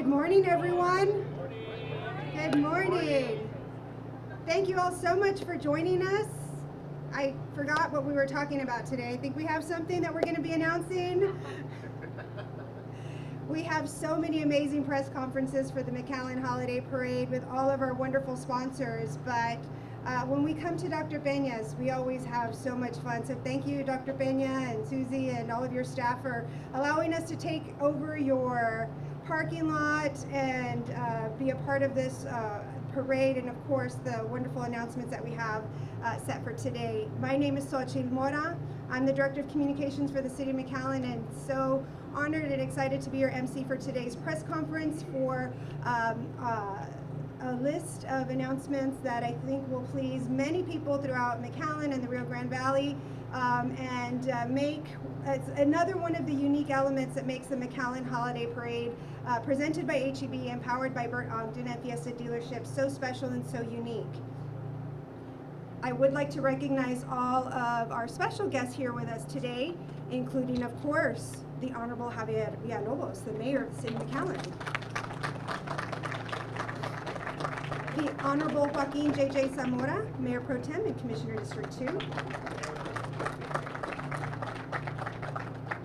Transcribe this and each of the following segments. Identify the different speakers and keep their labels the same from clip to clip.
Speaker 1: Good morning, everyone. Good morning. Thank you all so much for joining us. I forgot what we were talking about today. I think we have something that we're going to be announcing. We have so many amazing press conferences for the McAllen Holiday Parade with all of our wonderful sponsors, but when we come to Dr. Peña's, we always have so much fun. So thank you, Dr. Peña and Susie and all of your staff for allowing us to take over your parking lot and be a part of this parade, and of course the wonderful announcements that we have set for today. My name is Xochitl Mora. I'm the Director of Communications for the City of McAllen, and so honored and excited to be your MC for today's press conference for a list of announcements that I think will please many people throughout McAllen and the Rio Grande Valley, and make another one of the unique elements that makes the McAllen Holiday Parade, presented by HEB and powered by Bert Ogden Fiesta Dealerships, so special and so unique. I would like to recognize all of our special guests here with us today, including, of course, the Honorable Javier Villalobos, the Mayor of the City of McAllen. The Honorable Joaquin J.J. Zamora, Mayor Pro Tem and Commissioner District 2.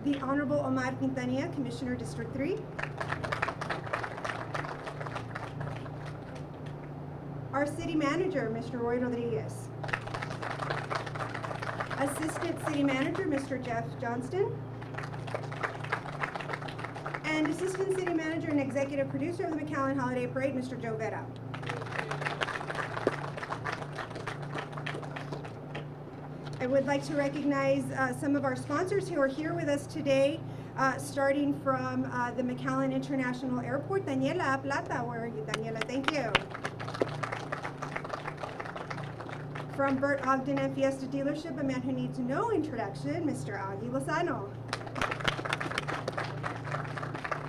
Speaker 1: The Honorable Omar Quintanilla, Commissioner District 3. Our City Manager, Mr. Roy Rodriguez. Assistant City Manager, Mr. Jeff Johnston. And Assistant City Manager and Executive Producer of the McAllen Holiday Parade, Mr. Joe Vera. I would like to recognize some of our sponsors who are here with us today, starting from the McAllen International Airport. Daniela Plata, where are you, Daniela? Thank you. From Bert Ogden and Fiesta Dealership, a man who needs no introduction, Mr. Agui Lozano.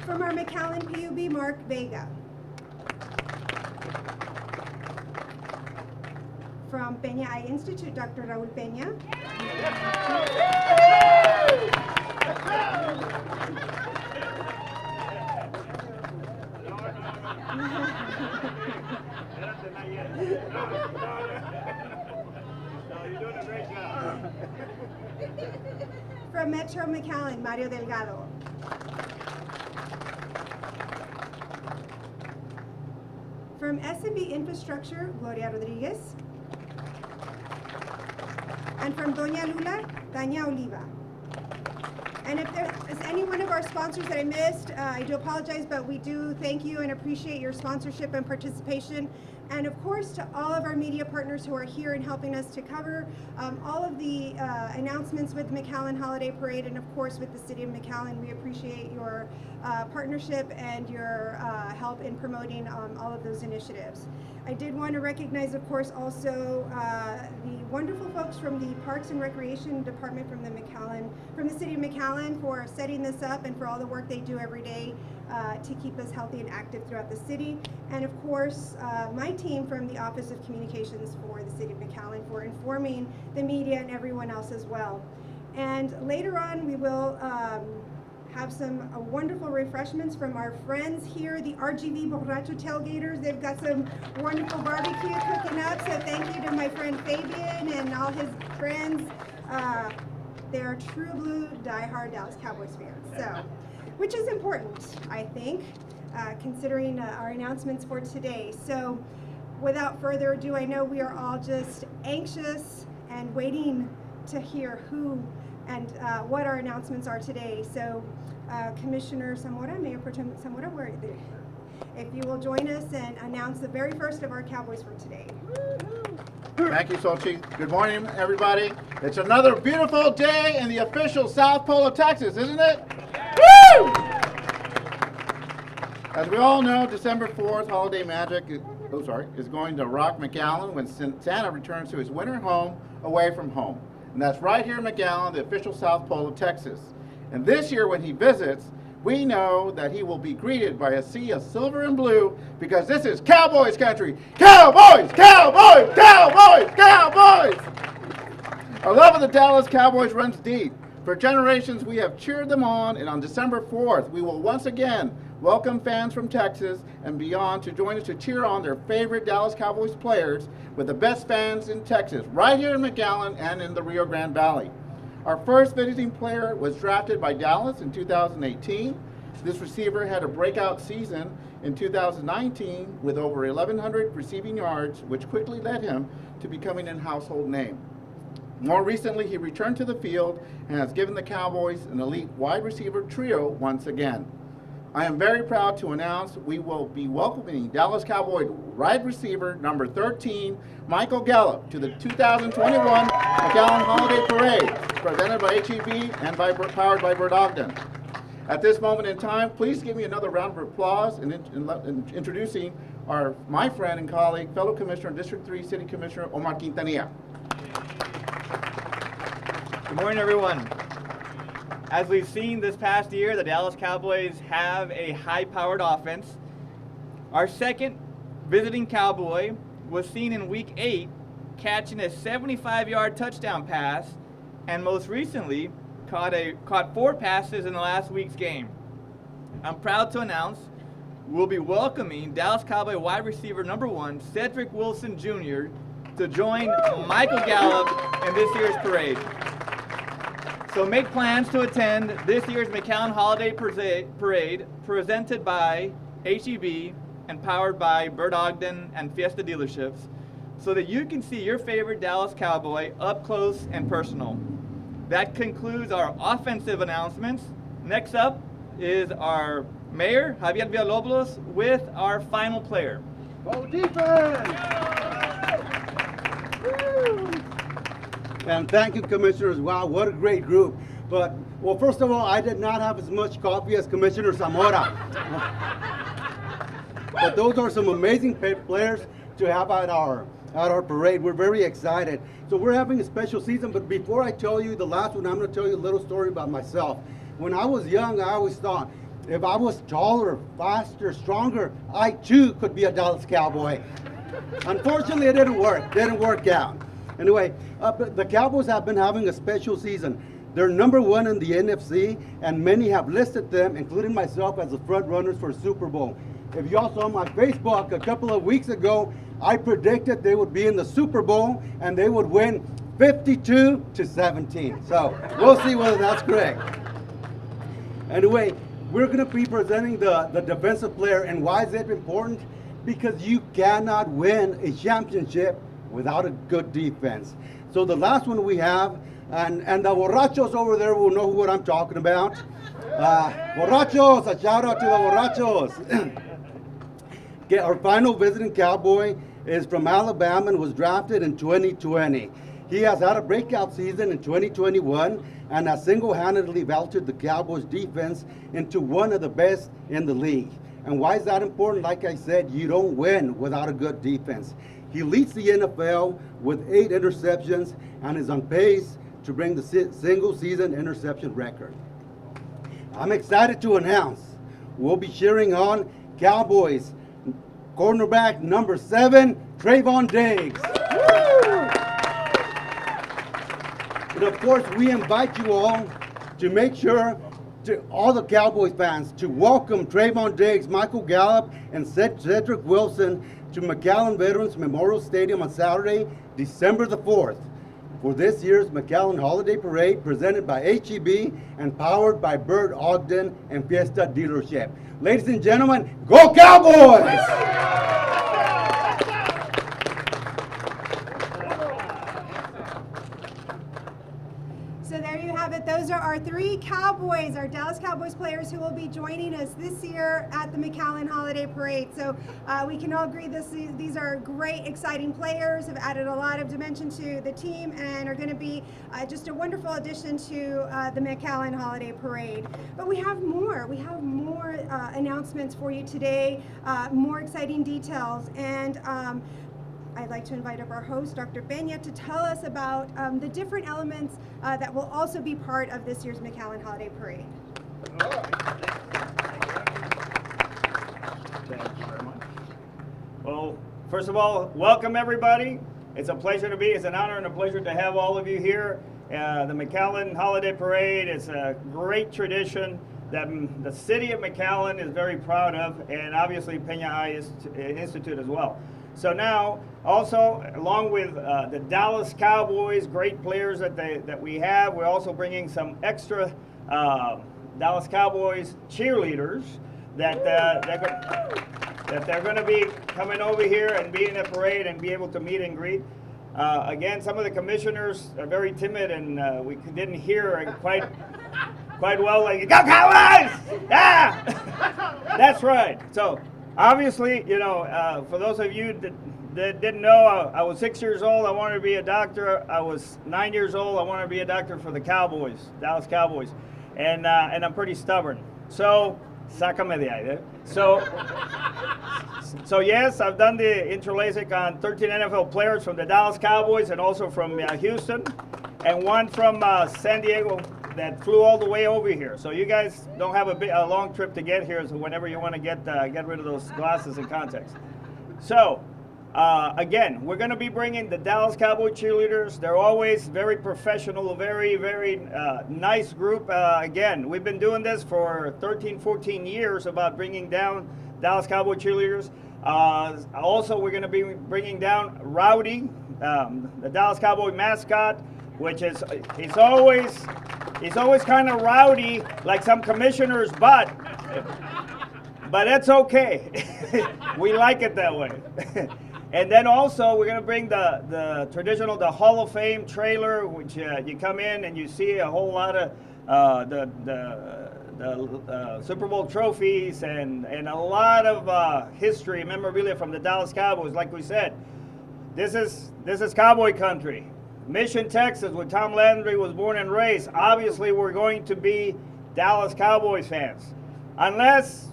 Speaker 1: From our McAllen PUB, Mark Vega. From Peña Eye Institute, Dr. Raul Peña.
Speaker 2: You're doing a great job.
Speaker 1: From Metro McAllen, Mario Delgado. From S&B Infrastructure, Gloria Rodriguez. And from Doña Lula, Tania Oliva. And if there is any one of our sponsors that I missed, I do apologize, but we do thank you and appreciate your sponsorship and participation. And of course, to all of our media partners who are here and helping us to cover all of the announcements with the McAllen Holiday Parade, and of course with the City of McAllen. We appreciate your partnership and your help in promoting all of those initiatives. I did want to recognize, of course, also the wonderful folks from the Parks and Recreation Department from the City of McAllen for setting this up and for all the work they do every day to keep us healthy and active throughout the city. And of course, my team from the Office of Communications for the City of McAllen for informing the media and everyone else as well. And later on, we will have some wonderful refreshments from our friends here, the RGV Borracho Tailgaters. They've got some wonderful barbecue cooking up, so thank you to my friend Fabian and all his friends. They're true blue, diehard Dallas Cowboys fans, so, which is important, I think, considering our announcements for today. So without further ado, I know we are all just anxious and waiting to hear who and what our announcements are today. So Commissioner Zamora, Mayor Pro Tem Zamora, where are you? If you will join us and announce the very first of our Cowboys for today.
Speaker 3: Thank you, Xochitl. Good morning, everybody. It's another beautiful day in the official South Pole of Texas, isn't it? Woo! As we all know, December 4th, Holiday Magic is going to rock McAllen when Santa returns to his winter home away from home. And that's right here in McAllen, the official South Pole of Texas. And this year when he visits, we know that he will be greeted by a sea of silver and blue because this is Cowboys country. Cowboys! Cowboys! Cowboys! Cowboys! Our love of the Dallas Cowboys runs deep. For generations, we have cheered them on, and on December 4th, we will once again welcome fans from Texas and beyond to join us to cheer on their favorite Dallas Cowboys players with the best fans in Texas, right here in McAllen and in the Rio Grande Valley. Our first visiting player was drafted by Dallas in 2018. This receiver had a breakout season in 2019 with over 1,100 receiving yards, which quickly led him to becoming a household name. More recently, he returned to the field and has given the Cowboys an elite wide receiver trio once again. I am very proud to announce we will be welcoming Dallas Cowboy wide receiver number 13, Michael Gallup, to the 2021 McAllen Holiday Parade, presented by HEB and powered by Bert Ogden. At this moment in time, please give me another round of applause in introducing my friend and colleague, fellow Commissioner, District 3 City Commissioner Omar Quintanilla.
Speaker 2: Good morning, everyone. As we've seen this past year, the Dallas Cowboys have a high-powered offense. Our second visiting Cowboy was seen in Week 8 catching a 75-yard touchdown pass, and most recently caught 4 passes in the last week's game. I'm proud to announce we'll be welcoming Dallas Cowboy wide receiver number 1, Cedric Wilson Jr., to join Michael Gallup in this year's parade. So make plans to attend this year's McAllen Holiday Parade, presented by HEB and powered by Bert Ogden and Fiesta Dealerships, so that you can see your favorite Dallas Cowboy up close and personal. That concludes our offensive announcements. Next up is our Mayor, Javier Villalobos, with our final player.
Speaker 4: Go defense! Woo! And thank you, Commissioners. Wow, what a great group. But, well, first of all, I did not have as much coffee as Commissioner Zamora. But those are some amazing players to have at our parade. We're very excited. So we're having a special season, but before I tell you the last one, I'm going to tell you a little story about myself. When I was young, I always thought, if I was taller, faster, stronger, I too could be a Dallas Cowboy. Unfortunately, it didn't work out. Anyway, the Cowboys have been having a special season. They're number 1 in the NFC, and many have listed them, including myself, as the front runners for Super Bowl. If y'all saw my Facebook a couple of weeks ago, I predicted they would be in the Super Bowl and they would win 52-17. So we'll see whether that's correct. Anyway, we're going to be presenting the defensive player, and why is it important? Because you cannot win a championship without a good defense. So the last one we have, and the borrachos over there will know what I'm talking about. Borrachos, a shout out to the borrachos. Okay, our final visiting Cowboy is from Alabama and was drafted in 2020. He has had a breakout season in 2021 and has single-handedly vaulted the Cowboys defense into one of the best in the league. And why is that important? Like I said, you don't win without a good defense. He leads the NFL with 8 interceptions and is on pace to bring the single-season interception record. I'm excited to announce we'll be cheering on Cowboys cornerback number 7, Trayvon Diggs. And of course, we invite you all to make sure to all the Cowboys fans to welcome Trayvon Diggs, Michael Gallup, and Cedric Wilson to McAllen Veterans Memorial Stadium on Saturday, December the 4th, for this year's McAllen Holiday Parade, presented by HEB and powered by Bert Ogden and Fiesta Dealership. Ladies and gentlemen, go Cowboys!
Speaker 1: So there you have it. Those are our 3 Cowboys, our Dallas Cowboys players who will be joining us this year at the McAllen Holiday Parade. So we can all agree these are great, exciting players, have added a lot of dimension to the team, and are going to be just a wonderful addition to the McAllen Holiday Parade. But we have more. We have more announcements for you today, more exciting details. And I'd like to invite up our host, Dr. Peña, to tell us about the different elements that will also be part of this year's McAllen Holiday Parade.
Speaker 5: Thank you very much. Well, first of all, welcome everybody. It's a pleasure to be, it's an honor and a pleasure to have all of you here. The McAllen Holiday Parade is a great tradition that the city of McAllen is very proud of, and obviously Peña High Institute as well. So now, also, along with the Dallas Cowboys, great players that we have, we're also bringing some extra Dallas Cowboys cheerleaders that they're going to be coming over here and be in a parade and be able to meet and greet. Again, some of the commissioners are very timid, and we didn't hear quite well. Like, go Cowboys! Yeah, that's right. So obviously, you know, for those of you that didn't know, I was 6 years old. I wanted to be a doctor. I was 9 years old. I wanted to be a doctor for the Cowboys, Dallas Cowboys, and I'm pretty stubborn. So, sácame de ahí. So yes, I've done the interLASIK on 13 NFL players from the Dallas Cowboys and also from Houston, and one from San Diego that flew all the way over here. So you guys don't have a long trip to get here. So whenever you want to get rid of those glasses and contacts. So again, we're going to be bringing the Dallas Cowboy cheerleaders. They're always very professional, very nice group. Again, we've been doing this for 13, 14 years about bringing down Dallas Cowboy cheerleaders. Also, we're going to be bringing down Rowdy, the Dallas Cowboy mascot, which is he's always kind of rowdy like some commissioners, but that's okay. We like it that way. And then also we're going to bring the traditional, the Hall of Fame trailer, which you come in and you see a whole lot of the Super Bowl trophies and a lot of history, memorabilia from the Dallas Cowboys. Like we said, this is Cowboy country. Mission, Texas, where Tom Landry was born and raised. Obviously, we're going to be Dallas Cowboys fans, unless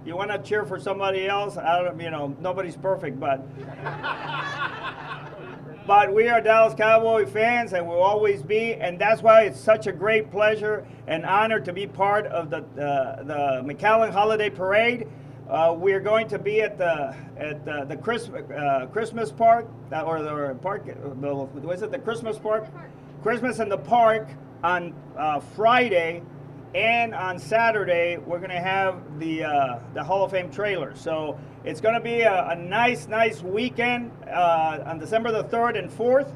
Speaker 5: you want to cheer for somebody else. I don't, you know, nobody's perfect, but we are Dallas Cowboy fans, and will always be. And that's why it's such a great pleasure and honor to be part of the McAllen Holiday Parade. We're going to be at the Christmas park, or the park. Was it the Christmas park? Christmas in the park on Friday, and on Saturday we're going to have the Hall of Fame trailer. So it's going to be a nice weekend on December the 3rd and 4th,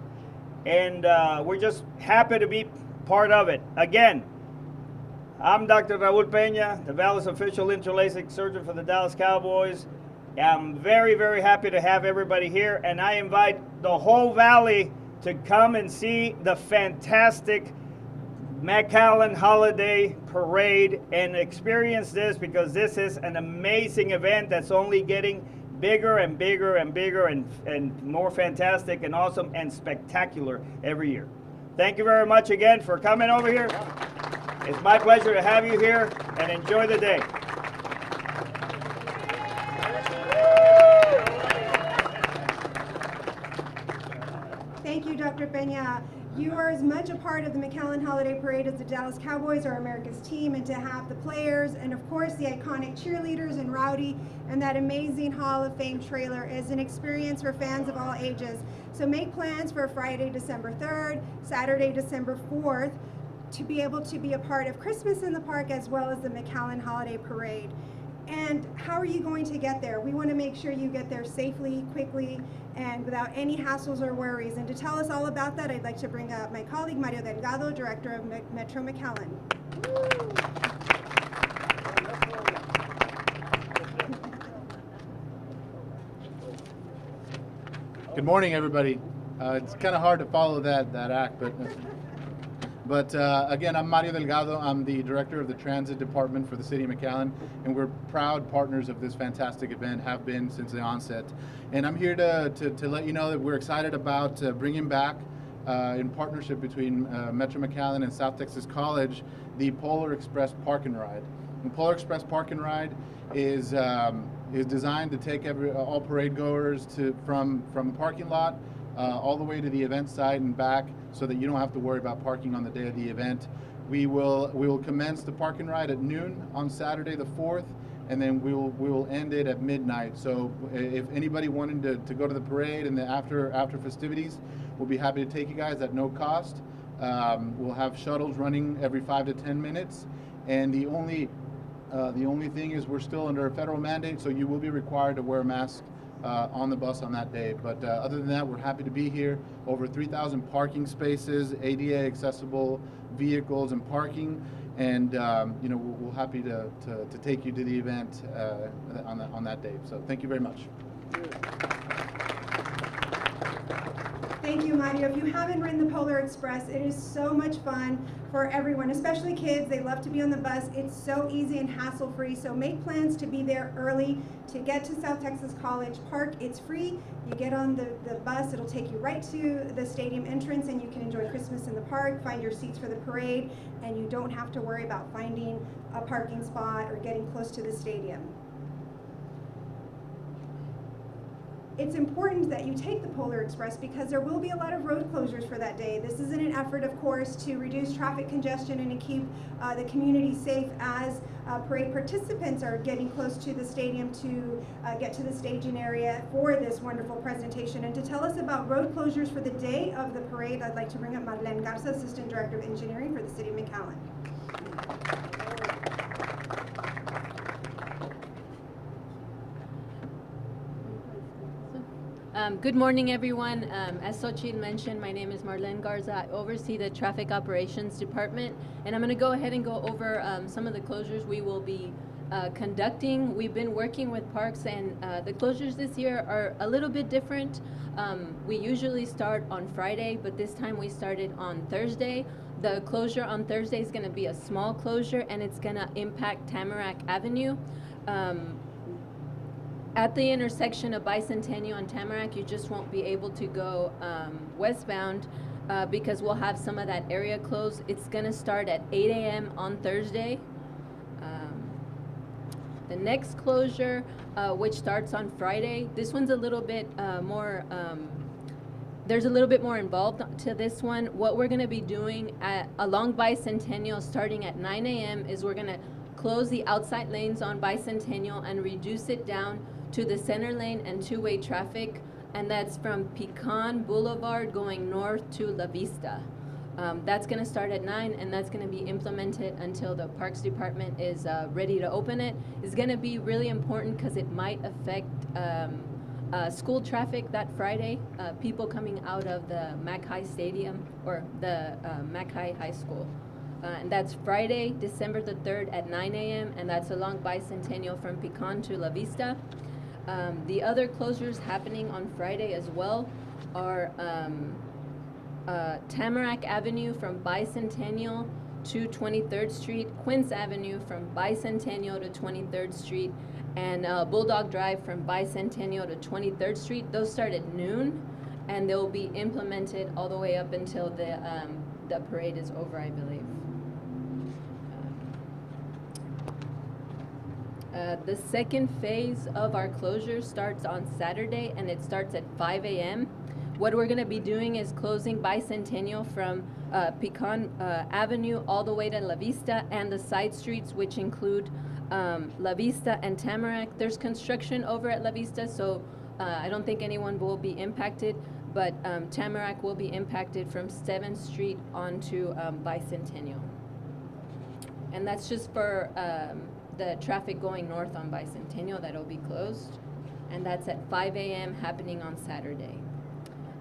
Speaker 5: and we're just happy to be part of it. Again, I'm Dr. Raul Peña, the Valley's official interLASIK surgeon for the Dallas Cowboys. I'm very happy to have everybody here, and I invite the whole Valley to come and see the fantastic McAllen Holiday Parade and experience this, because this is an amazing event that's only getting bigger and bigger and more fantastic and awesome and spectacular every year. Thank you very much again for coming over here. It's my pleasure to have you here, and enjoy the day.
Speaker 1: Thank you, Dr. Peña. You are as much a part of the McAllen Holiday Parade as the Dallas Cowboys are America's team, and to have the players and of course the iconic cheerleaders and Rowdy and that amazing Hall of Fame trailer is an experience for fans of all ages. So make plans for Friday, December 3rd, Saturday, December 4th, to be able to be a part of Christmas in the Park as well as the McAllen Holiday Parade. And how are you going to get there? We want to make sure you get there safely, quickly, and without any hassles or worries. And to tell us all about that, I'd like to bring up my colleague, Mario Delgado, Director of Metro McAllen.
Speaker 6: Good morning, everybody. It's kind of hard to follow that act, but again, I'm Mario Delgado. I'm the director of the transit department for the city of McAllen, and we're proud partners of this fantastic event, have been since the onset. And I'm here to let you know that we're excited about bringing back, in partnership between Metro McAllen and South Texas College, the Polar Express Park and Ride. The Polar Express Park and Ride is designed to take all parade goers from a parking lot all the way to the event site and back, so that you don't have to worry about parking on the day of the event. We will commence the park and ride at noon on Saturday the 4th, and then we will end it at midnight. So if anybody wanted to go to the parade and the after festivities, we'll be happy to take you guys at no cost. We'll have shuttles running every 5 to 10 minutes, and the only thing is we're still under a federal mandate, so you will be required to wear a mask on the bus on that day. But other than that, we're happy to be here. Over 3,000 parking spaces, ADA accessible vehicles and parking, and you know, we're happy to take you to the event on that day. So thank you very much.
Speaker 1: Thank you, Mario. If you haven't ridden the Polar Express, it is so much fun for everyone, especially kids. They love to be on the bus. It's so easy and hassle-free, so make plans to be there early to get to South Texas College Park. It's free. You get on the bus. It'll take you right to the stadium entrance, and you can enjoy Christmas in the park, find your seats for the parade, and you don't have to worry about finding a parking spot or getting close to the stadium. It's important that you take the Polar Express because there will be a lot of road closures for that day. This is in an effort, of course, to reduce traffic congestion and to keep the community safe as parade participants are getting close to the stadium to get to the staging area for this wonderful presentation. And to tell us about road closures for the day of the parade, I'd like to bring up Marlene Garza, Assistant Director of Engineering for the City of McAllen.
Speaker 7: Good morning, everyone. As Xochitl mentioned, my name is Marlene Garza. I oversee the Traffic Operations Department, and I'm going to go ahead and go over some of the closures we will be conducting. We've been working with parks, and the closures this year are a little bit different. We usually start on Friday, but this time we started on Thursday. The closure on Thursday is going to be a small closure, and it's going to impact Tamarack Avenue. At the intersection of Bicentennial and Tamarack, you just won't be able to go westbound because we'll have some of that area closed. It's going to start at 8 a.m. on Thursday. The next closure, which starts on Friday, this one's a little bit more, there's a little bit more involved to this one. What we're going to be doing along Bicentennial starting at 9 a.m. is we're going to close the outside lanes on Bicentennial and reduce it down to the center lane and two-way traffic, and that's from Pecan Boulevard going north to La Vista. That's going to start at 9, and that's going to be implemented until the Parks Department is ready to open it. It's going to be really important because it might affect school traffic that Friday, people coming out of the Mac High Stadium or the Mac High School. And that's Friday, December the 3rd at 9 a.m., and that's along Bicentennial from Pecan to La Vista. The other closures happening on Friday as well are Tamarack Avenue from Bicentennial to 23rd Street, Quince Avenue from Bicentennial to 23rd Street, and Bulldog Drive from Bicentennial to 23rd Street. Those start at noon, and they'll be implemented all the way up until the parade is over, I believe. The second phase of our closure starts on Saturday, and it starts at 5 a.m. What we're going to be doing is closing Bicentennial from Pecan Avenue all the way to La Vista and the side streets, which include La Vista and Tamarack. There's construction over at La Vista, so I don't think anyone will be impacted, but Tamarack will be impacted from 7th Street onto Bicentennial. And that's just for the traffic going north on Bicentennial that'll be closed, and that's at 5 a.m. happening on Saturday.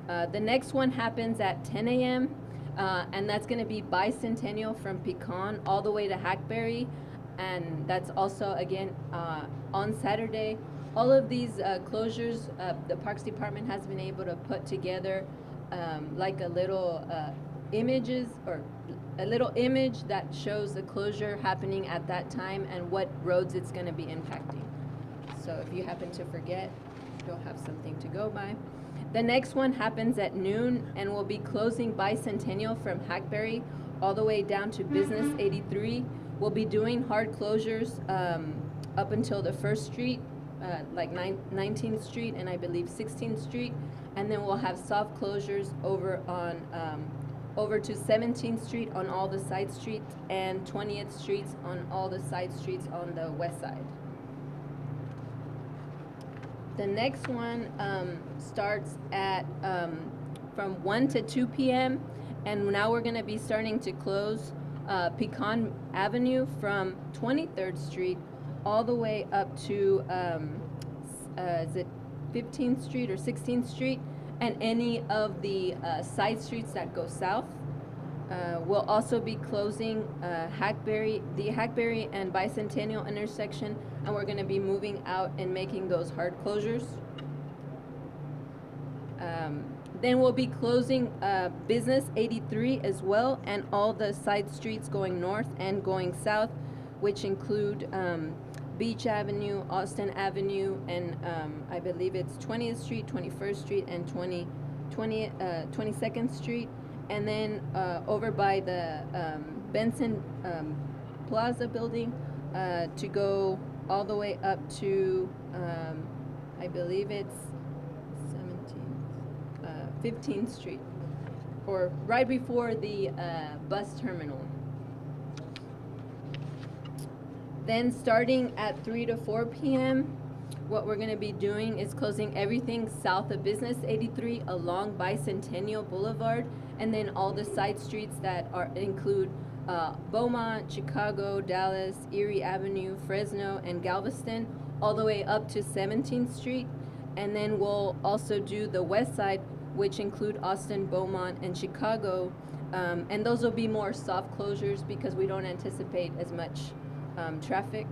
Speaker 7: The next one happens at 10 a.m. And that's going to be Bicentennial from Pecan all the way to Hackberry, and that's also again on Saturday. All of these closures, the Parks Department has been able to put together like a little images or a little image that shows the closure happening at that time and what roads it's going to be impacting. So if you happen to forget, you'll have something to go by. The next one happens at noon, and we'll be closing Bicentennial from Hackberry all the way down to Business 83. We'll be doing hard closures up until the 1st Street, like 19th Street and I believe 16th Street, and then we'll have soft closures over on over to 17th Street on all the side streets and 20th Street on all the side streets on the west side. The next one starts at from 1 to 2 p.m. And now we're gonna be starting to close Pecan Avenue from 23rd Street all the way up to, is it 15th Street or 16th Street? And any of the side streets that go south. We'll also be closing the Hackberry and Bicentennial intersection, and we're gonna be moving out and making those hard closures. Then we'll be closing Business 83 as well, and all the side streets going north and going south, which include Beach Avenue, Austin Avenue, and I believe it's 20th Street, 21st Street, and 22nd Street. And then over by the Benson Plaza building to go all the way up to, I believe it's 15th Street, or right before the bus terminal. Then starting at 3 to 4 p.m., what we're going to be doing is closing everything south of Business 83 along Bicentennial Boulevard, and then all the side streets that include Beaumont, Chicago, Dallas, Erie Avenue, Fresno, and Galveston, all the way up to 17th Street. And then we'll also do the west side, which include Austin, Beaumont, and Chicago. And those will be more soft closures because we don't anticipate as much traffic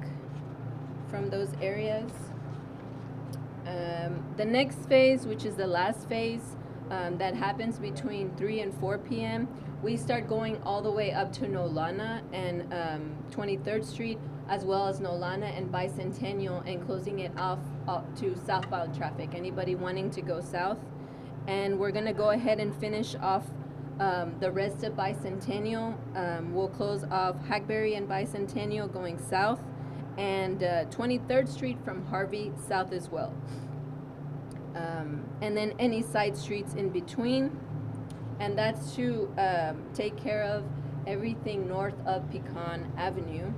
Speaker 7: from those areas. The next phase, which is the last phase, that happens between 3 and 4 p.m., we start going all the way up to Nolana and 23rd Street, as well as Nolana and Bicentennial, and closing it off to southbound traffic, anybody wanting to go south. And we're going to go ahead and finish off the rest of Bicentennial. We'll close off Hackberry and Bicentennial going south, and 23rd Street from Harvey south as well. And then any side streets in between. And that's to take care of everything north of Pecan Avenue.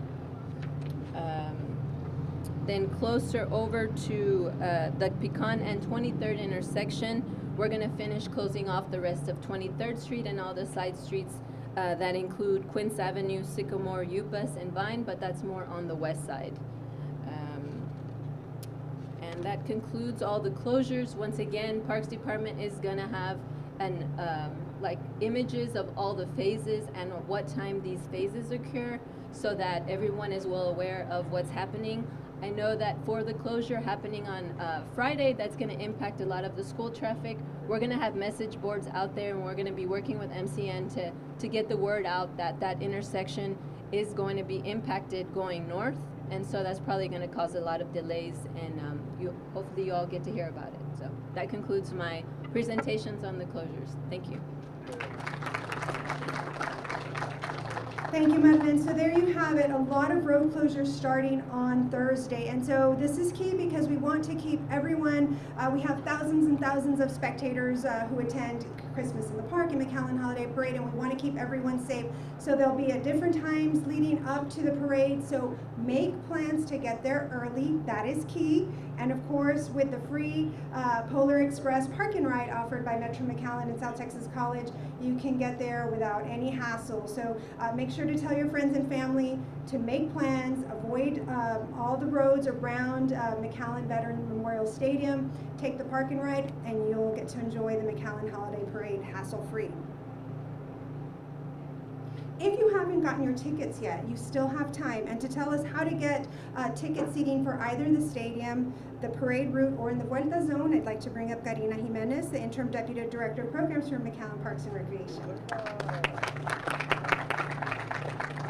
Speaker 7: Then closer over to the Pecan and 23rd intersection, we're going to finish closing off the rest of 23rd Street and all the side streets that include Quince Avenue, Sycamore, Upas, and Vine, but that's more on the west side. And that concludes all the closures. Once again, Parks Department is going to have an like images of all the phases and at what time these phases occur, so that everyone is well aware of what's happening. I know that for the closure happening on Friday, that's going to impact a lot of the school traffic. We're going to have message boards out there, and we're going to be working with MCN to get the word out that that intersection is going to be impacted going north, and so that's probably going to cause a lot of delays, and hopefully you all get to hear about it. So that concludes my presentations on the closures. Thank you.
Speaker 1: Thank you, Madeline. So there you have it, a lot of road closures starting on Thursday. And so this is key because we want to keep everyone, we have thousands and thousands of spectators who attend Christmas in the Park and McAllen Holiday Parade, and we want to keep everyone safe. So there'll be at different times leading up to the parade. So make plans to get there early, that is key. And of course, with the free Polar Express park and ride offered by Metro McAllen and South Texas College, you can get there without any hassle. So make sure to tell your friends and family to make plans, avoid all the roads around McAllen Veteran Memorial Stadium, take the park and ride, and you'll get to enjoy the McAllen Holiday Parade hassle-free. If you haven't gotten your tickets yet, you still have time. And to tell us how to get ticket seating for either the stadium, the parade route, or in the Vuelta zone, I'd like to bring up Karina Jimenez, the Interim Deputy Director of Programs for McAllen Parks and Recreation.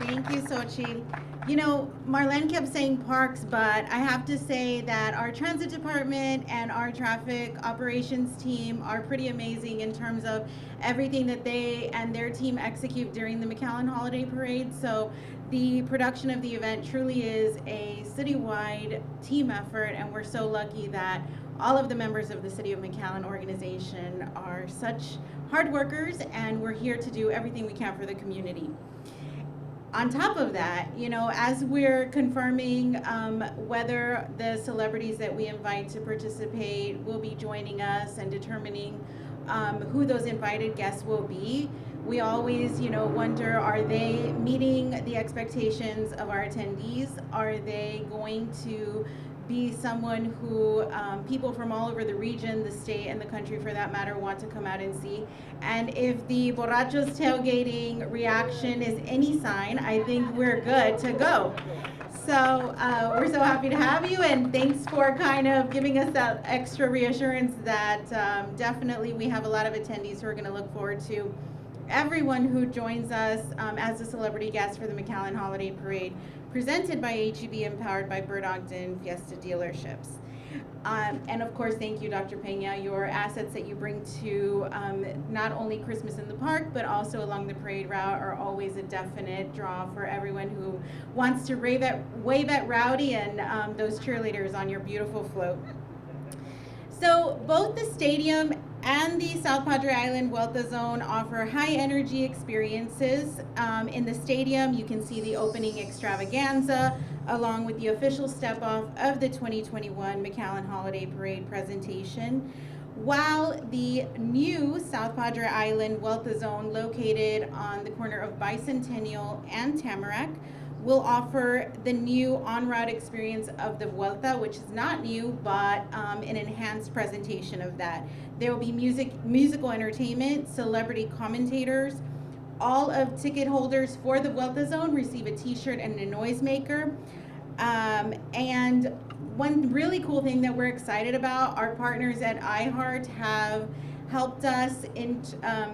Speaker 8: Thank you, Xochitl. You know, Marlene kept saying parks, but I have to say that our transit department and our traffic operations team are pretty amazing in terms of everything that they and their team execute during the McAllen Holiday Parade. So the production of the event truly is a citywide team effort, and we're so lucky that all of the members of the City of McAllen organization are such hard workers, and we're here to do everything we can for the community. On top of that, you know, as we're confirming whether the celebrities that we invite to participate will be joining us and determining who those invited guests will be, We always, wonder, are they meeting the expectations of our attendees? Are they going to be someone who people from all over the region, the state, and the country for that matter want to come out and see? And if the borrachos tailgating reaction is any sign, I think we're good to go. So we're so happy to have you, and thanks for kind of giving us that extra reassurance that definitely we have a lot of attendees who are going to look forward to everyone who joins us as a celebrity guest for the McAllen Holiday Parade, presented by HEB and powered by Bert Ogden Fiesta Dealerships. And of course, thank you, Dr. Pena. Your assets that you bring to not only Christmas in the Park, but also along the parade route are always a definite draw for everyone who wants to wave at Rowdy and those cheerleaders on your beautiful float. So both the stadium and the South Padre Island Vuelta Zone offer high energy experiences. In the stadium, you can see the opening extravaganza along with the official step off of the 2021 McAllen Holiday Parade presentation, while the new South Padre Island Vuelta Zone, located on the corner of Bicentennial and Tamarack, will offer the new on-route experience of the Vuelta, which is not new, but an enhanced presentation of that. There will be musical entertainment, celebrity commentators. All of ticket holders for the Vuelta Zone receive a t-shirt and a noisemaker. And one really cool thing that we're excited about, our partners at iHeart have helped us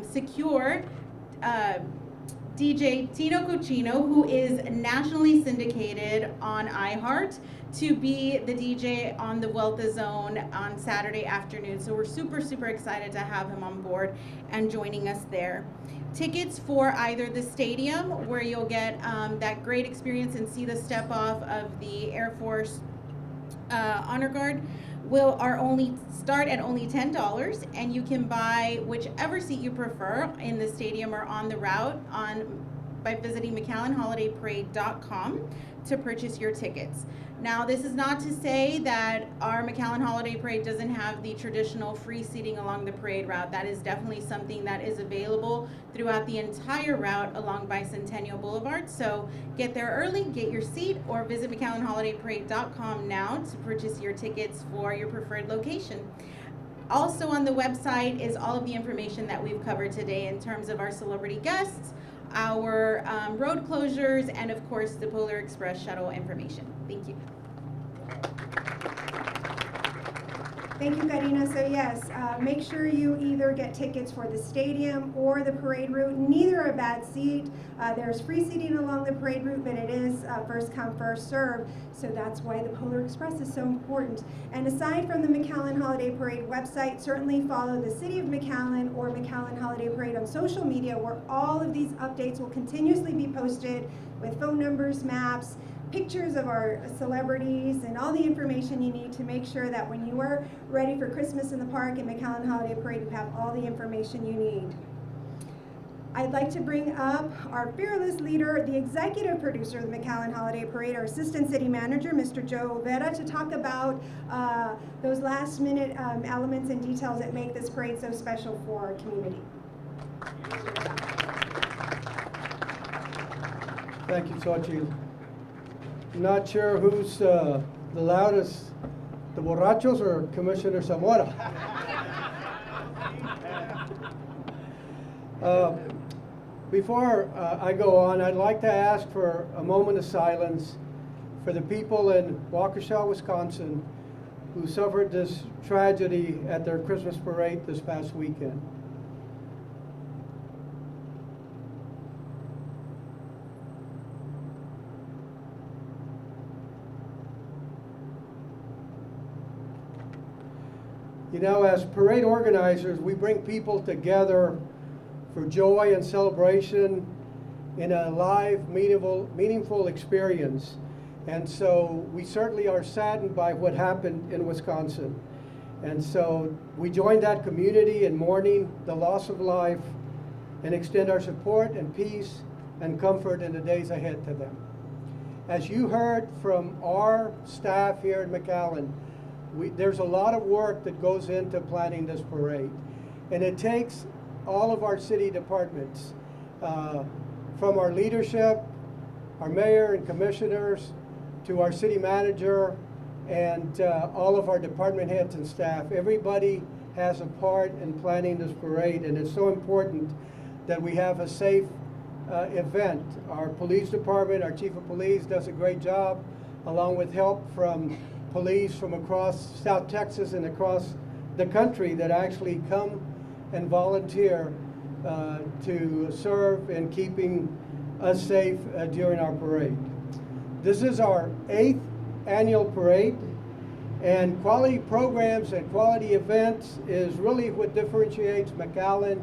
Speaker 8: secure DJ Tino Cochino, who is nationally syndicated on iHeart, to be the DJ on the Vuelta Zone on Saturday afternoon. So we're super, super excited to have him on board and joining us there. Tickets for either the stadium, where you'll get that great experience and see the step off of the Air Force Honor Guard, are only start at only $10, and you can buy whichever seat you prefer in the stadium or on the route by visiting McAllenHolidayParade.com to purchase your tickets. Now, this is not to say that our McAllen Holiday Parade doesn't have the traditional free seating along the parade route. That is definitely something that is available throughout the entire route along Bicentennial Boulevard. So get there early, get your seat, or visit McAllenHolidayParade.com now to purchase your tickets for your preferred location. Also on the website is all of the information that we've covered today in terms of our celebrity guests, our road closures, and of course the Polar Express shuttle information. Thank you.
Speaker 1: Thank you, Karina. So yes, make sure you either get tickets for the stadium or the parade route. Neither are a bad seat. There's free seating along the parade route, but it is first come, first serve. So that's why the Polar Express is so important. And aside from the McAllen Holiday Parade website, certainly follow the City of McAllen or McAllen Holiday Parade on social media, where all of these updates will continuously be posted with phone numbers, maps, pictures of our celebrities, and all the information you need to make sure that when you are ready for Christmas in the Park and McAllen Holiday Parade, you have all the information you need. I'd like to bring up our fearless leader, the executive producer of the McAllen Holiday Parade, our assistant city manager, Mr. Joe Vera, to talk about those last minute elements and details that make this parade so special for our community.
Speaker 9: Thank you, Xochitl. Not sure who's the loudest, the borrachos or Commissioner Zamora. Before I go on, I'd like to ask for a moment of silence for the people in Waukesha, Wisconsin, who suffered this tragedy at their Christmas parade this past weekend. You know, as parade organizers, we bring people together for joy and celebration in a live, meaningful experience. And so we certainly are saddened by what happened in Wisconsin. And so we join that community in mourning the loss of life and extend our support and peace and comfort in the days ahead to them. As you heard from our staff here at McAllen, there's a lot of work that goes into planning this parade, and it takes all of our city departments. from our leadership, our mayor and commissioners, to our city manager, and all of our department heads and staff. Everybody has a part in planning this parade, and it's so important that we have a safe event. Our police department, our chief of police does a great job, along with help from police from across South Texas and across the country that actually come and volunteer to serve in keeping us safe during our parade. This is our 8th annual parade, and quality programs and quality events is really what differentiates McAllen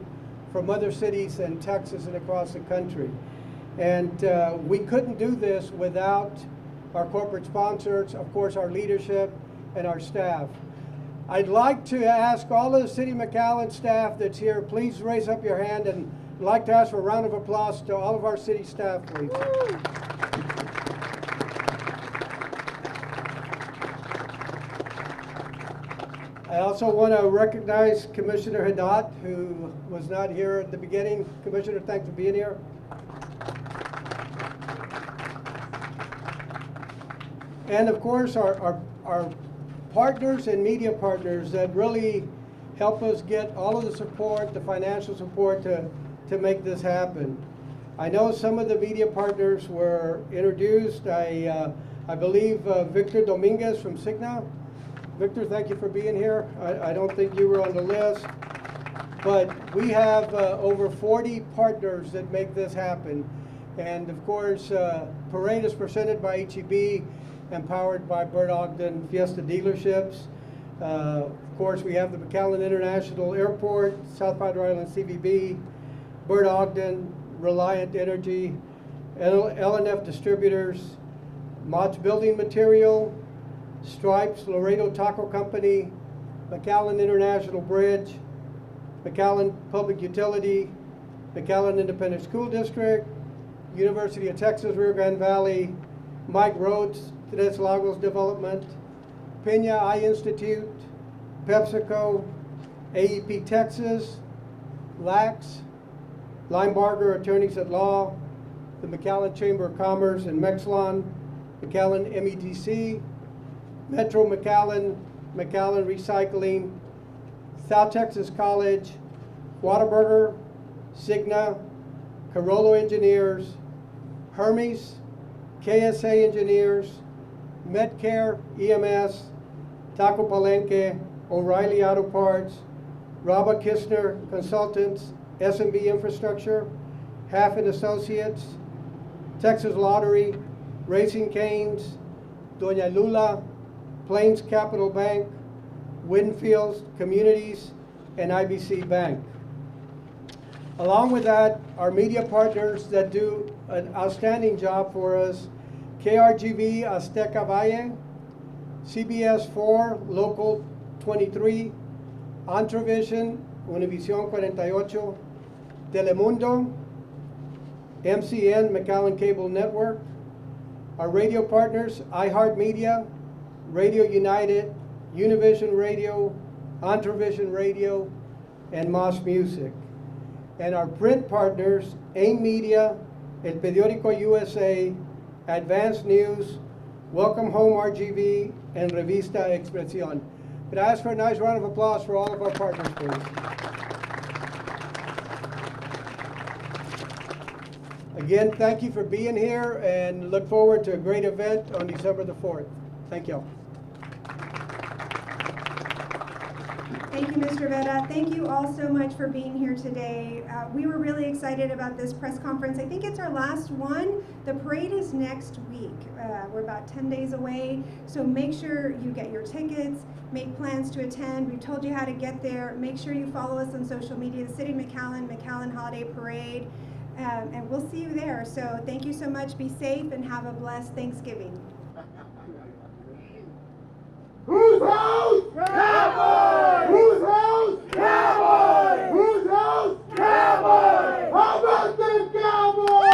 Speaker 9: from other cities in Texas and across the country. And we couldn't do this without our corporate sponsors, of course our leadership, and our staff. I'd like to ask all of the City of McAllen staff that's here, please raise up your hand, and I'd like to ask for a round of applause to all of our city staff, please. I also want to recognize Commissioner Haddad, who was not here at the beginning. Commissioner, thanks for being here. And of course, our partners and media partners that really help us get all of the support, the financial support to make this happen. I know some of the media partners were introduced. I believe Victor Dominguez from Cigna. Victor, thank you for being here. I don't think you were on the list, but we have over 40 partners that make this happen. And of course, parade is presented by HEB and powered by Bert Ogden Fiesta Dealerships. Of course, we have the McAllen International Airport, South Padre Island CVB, Bert Ogden, Reliant Energy, L&F Distributors, Mott's Building Material, Stripes, Laredo Taco Company, McAllen International Bridge, McAllen Public Utility, McAllen Independent School District, University of Texas Rio Grande Valley, Mike Rhodes, Tres Lagos Development, Pena Eye Institute, PepsiCo, AEP Texas, LAX, Linebarger Attorneys at Law, the McAllen Chamber of Commerce and Mexlon, McAllen MEDC, Metro McAllen, McAllen Recycling, South Texas College, Whataburger, Cigna, Carollo Engineers, Hermes, KSA Engineers, Medcare EMS, Taco Palenque, O'Reilly Auto Parts, Rabba Kistner Consultants, S&B Infrastructure, Half and Associates, Texas Lottery, Racing Canes, Doña Lula, Plains Capital Bank, Winfields Communities, and IBC Bank. Along with that, our media partners that do an outstanding job for us, KRGV Azteca Valle, CBS 4 Local 23, Antrovision, Univision 48, Telemundo, MCN McAllen Cable Network, our radio partners, iHeartMedia, Radio United, Univision Radio, Antrovision Radio, and Moss Music. And our print partners, AIM Media, El Periódico USA, Advanced News, Welcome Home RGV, and Revista Expresión. Could I ask for a nice round of applause for all of our partners, please? Again, thank you for being here, and look forward to a great event on December the 4th. Thank you.
Speaker 1: Thank you, Mr. Vera. Thank you all so much for being here today. We were really excited about this press conference. I think it's our last one. The parade is next week. We're about 10 days away, so make sure you get your tickets, make plans to attend. We've told you how to get there. Make sure you follow us on social media, the City of McAllen, McAllen Holiday Parade, and we'll see you there. So thank you so much. Be safe and have a blessed Thanksgiving.
Speaker 3: Whose house? Cowboys! Whose house? Cowboys! Whose house? Cowboys! How about them Cowboys?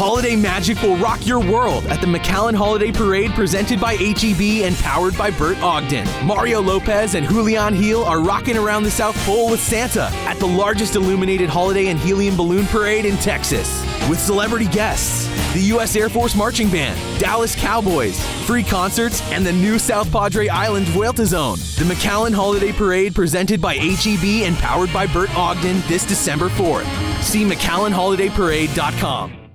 Speaker 10: Holiday magic will rock your world at the McAllen Holiday Parade presented by HEB and powered by Bert Ogden. Mario Lopez and Julian Heel are rocking around the South Pole with Santa at the largest illuminated holiday and helium balloon parade in Texas. With celebrity guests, the U.S. Air Force Marching Band, Dallas Cowboys, free concerts, and the new South Padre Island Vuelta Zone. The McAllen Holiday Parade presented by HEB and powered by Bert Ogden this December 4th. See McAllenHolidayParade.com.